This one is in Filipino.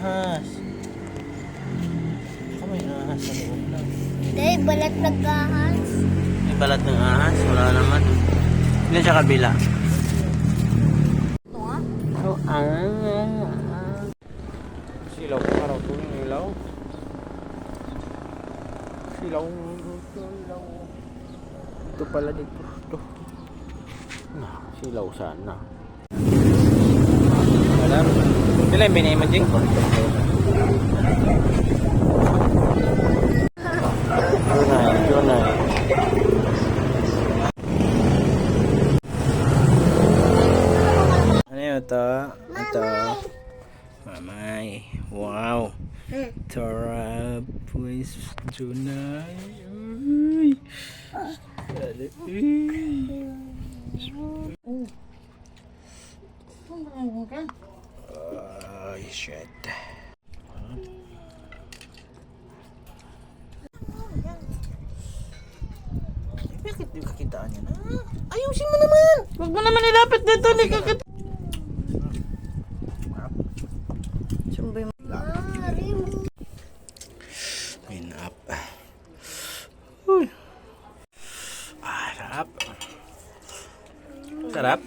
ahas. Baka may ahas sa loob lang. Hindi, balat nag-ahas. May balat ng ahas? Wala naman. Hindi sa kabila. Ito nga. Oh, silaw ko araw to yung ilaw. Silaw. Ito pala dito. Ito. Silaw sana. Alam. Sila yung binimaging. Tunay. Ano yun ito? Ito. Mamay. Wow. Tara, pues, Junay. Uy. Ay, shit. Bakit di kakitaan yan? Ayusin mo naman! Huwag mo naman ilapit dito, hindi ka kita. Sumbay mo. Clean up. Uy. Sarap. Sarap?